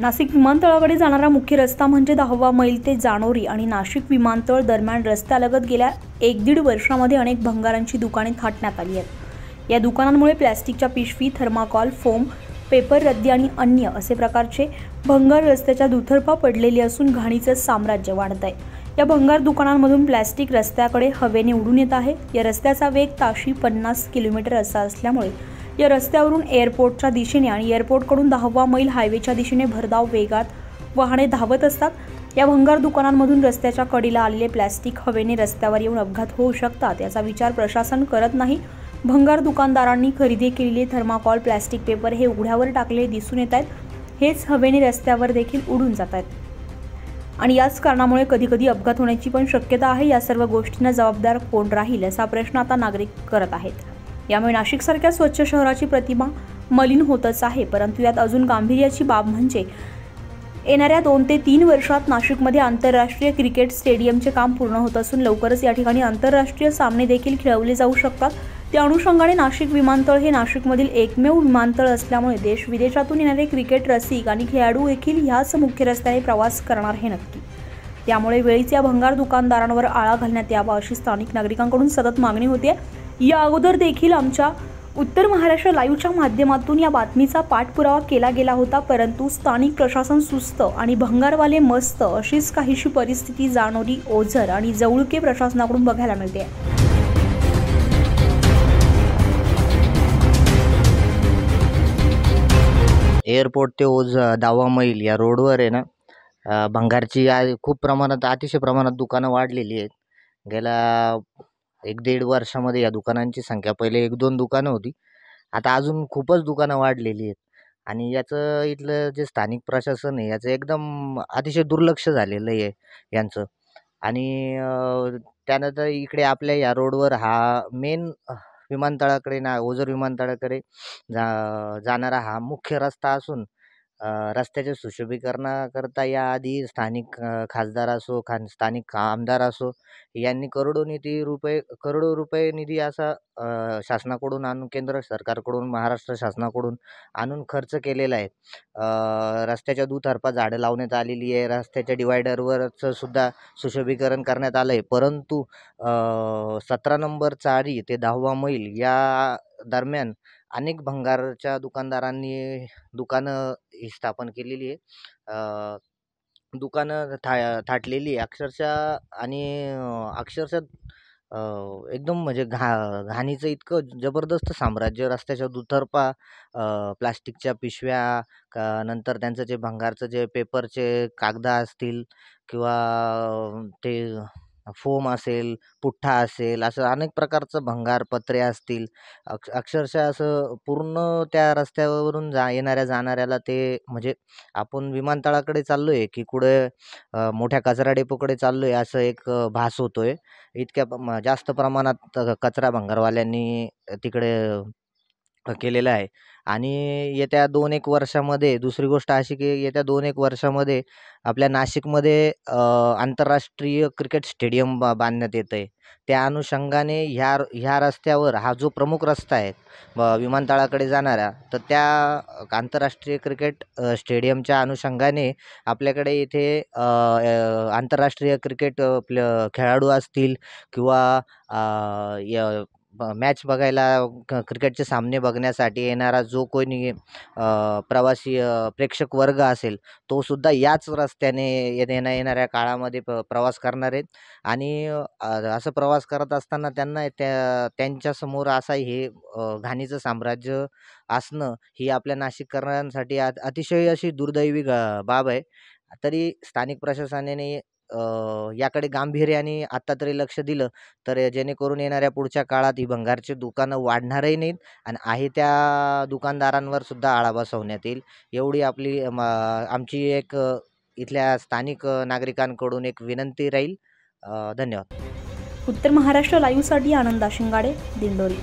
नाशिक विमानतळाकडे जाणारा मुख्य रस्ता म्हणजे 10वा मैल ते जानोरी आणि नाशिक विमानतळ दरम्यान रस्त्यालगत गेल्या 1-1.5 वर्षांमध्ये अनेक भंगारांची दुकाने थाटण्यात आली आहेत। या दुकानांमुळे प्लास्टिकच्या पिशवी, थर्माकॉल, फोम, पेपर रद्दी आणि अन्य असे प्रकारचे भंगार रस्त्याच्या दुतर्फा पडलेले असून घाणीचे साम्राज्य वाढत आहे। या भंगार दुकानांमधून प्लास्टिक रस्त्याकडे हवेने उडून येत आहे। या रस्त्याचा वेग ताशी 50 किलोमीटर असा असल्यामुळे या रस्त्यावरून एअरपोर्टच्या दिशेने आणि एअरपोर्टकडून 10वा मैल हायवेच्या दिशेने भरधाव वेगात वाहने धावत असतात। या भंगार दुकानांमधून रस्त्याच्या कडेला आलेले प्लास्टिक हवेने रस्त्यावर येऊन अपघात होऊ शकतात, याचा विचार प्रशासन करत नाही। भंगार दुकानदारांनी खरेदी केलेले थर्माकॉल, प्लास्टिक, पेपर हे उघड्यावर टाकलेले दिसून येत आहेत। हेच हवेने रस्त्यावर देखील उडून जात आहेत आणि याच कारणामुळे कधी-कधी अपघात होण्याची पण शक्यता आहे। या सर्व गोष्टींना जबाबदार कोण राहील असा प्रश्न आता नागरिक करत आहेत। यामुळे नाशिकसारख्या स्वच्छ शहराची प्रतिमा मलिन होतच आहे, परंतु यात अजून गांभीर्याची बाब म्हणजे येणाऱ्या 2 ते 3 वर्षात नाशिकमध्ये आंतरराष्ट्रीय क्रिकेट स्टेडियमचे काम पूर्ण होत असून लवकरच या ठिकाणी आंतरराष्ट्रीय सामने देखील खेळवले जाऊ शकतात। त्या अनुषंगाने नाशिक विमानतळ हे नाशिकमधील एकमेव विमानतळ असल्यामुळे देश-विदेशातून येणारे क्रिकेट रसिक आणि खेळाडू देखील ह्याच मुख्य रस्त्याने प्रवास करणार हे नक्की। त्यामुळे वेळीच या भंगार दुकानदारांवर आळा घालण्यात यावा अशी स्थानिक नागरिकांकडून सतत मागणी होते। या अगोदर देखील आमच्या उत्तर महाराष्ट्र लाईव्हच्या माध्यमातून या बातमीचा पाठपुरावा केला गेला होता, परंतु स्थानिक प्रशासन सुस्त आणि भंगारवाले मस्त अशीच काहीशी परिस्थिती जानोरी, ओझर आणि जवळके प्रशासनाकडून बघायला मिळते। एअरपोर्ट ते ओझर 10वा मैल या रोडवर आहे ना, भंगारची खूप प्रमाणात, अतिशय प्रमाणात दुकानं वाढलेली आहेत। गेल्या 1-1.5 वर्षामध्ये या दुकानांची संख्या पहिले 1-2 दुकानं होती, आता अजून खूपच दुकानं वाढलेली आहेत। आणि याचं इथलं जे स्थानिक प्रशासन आहे याचं एकदम अतिशय दुर्लक्ष झालेलं आहे यांचं। आणि त्यानंतर इकडे आपल्या या रोडवर हा मेन विमानतळाकडे ओझर विमानतळाकडे जाणारा हा मुख्य रस्ता असून रस्त्याच्या सुशोभीकरणाकरता याआधी स्थानिक खासदार असो, स्थानिक आमदार असो यांनी करोडो रुपये निधी असा शासनाकडून आणून, केंद्र सरकारकडून, महाराष्ट्र शासनाकडून आणून खर्च केलेला आहे। रस्त्याच्या दुतर्फा झाडं लावण्यात आलेली आहे, रस्त्याच्या डिवायडरवरचं सुद्धा सुशोभीकरण करण्यात आलं आहे, परंतु 17 नंबर चाळी ते 10वा मैल या दरम्यान अनेक भंगारच्या दुकानदारांनी दुकानं ही स्थापन केलेली आहे। दुकानं थाटलेली आहे अक्षरशः। आणि अक्षरशः एकदम म्हणजे घाणीचं इतकं जबरदस्त साम्राज्य रस्त्याच्या दुतर्फा, प्लास्टिकच्या पिशव्या, नंतर त्यांचं जे भंगारचं जे पेपरचे कागद असतील किंवा ते फोम असेल, पुठ्ठा असेल, असं अनेक प्रकारचं भंगार, पत्रे असतील, अक्षरशः असं पूर्ण त्या रस्त्यावरून येणाऱ्या जाणाऱ्याला ते म्हणजे आपण विमानतळाकडे चाललोय की कुठे मोठ्या कचरा डेपोकडे चाललोय असं एक भास होतोय। इतक्या जास्त प्रमाणात कचरा भंगारवाल्यांनी तिकडे केलेला आहे। आणि येत्या 2-1 वर्षामध्ये दुसरी गोष्ट अशी की येत्या 2-1 वर्षामध्ये आपल्या नाशिकमध्ये आंतरराष्ट्रीय क्रिकेट स्टेडियम बांधण्यात येतं आहे। त्या अनुषंगाने ह्या रस्त्यावर हा जो प्रमुख रस्ता आहे विमानतळाकडे जाणारा, तर त्या आंतरराष्ट्रीय क्रिकेट स्टेडियमच्या अनुषंगाने आपल्याकडे इथे आंतरराष्ट्रीय क्रिकेट खेळाडू असतील किंवा मॅच बघायला, क्रिकेटचे सामने बघण्यासाठी येणारा जो कोणी प्रवासी प्रेक्षक वर्ग असेल तो सुद्धा याच रस्त्याने येणाऱ्या काळामध्ये प्रवास करणार आहेत। आणि असं प्रवास करत असताना त्यांना त्यांच्यासमोर असा हे घाणीचं साम्राज्य असणं ही आपल्या नाशिककरांसाठी अतिशय अशी दुर्दैवी बाब आहे। तरी स्थानिक प्रशासनाने याकडे गांभीर्याने आत्ता तरी लक्ष दिलं तर जेणेकरून येणाऱ्या पुढच्या काळात ही भंगारची दुकानं वाढणारही नाहीत आणि आहे त्या दुकानदारांवर सुद्धा आळा बसवण्यात येईल, एवढी आमची एक इथल्या स्थानिक नागरिकांकडून एक विनंती राहील। धन्यवाद। उत्तर महाराष्ट्र लाईव्हसाठी आनंदा शिंगाडे, दिंडोरी।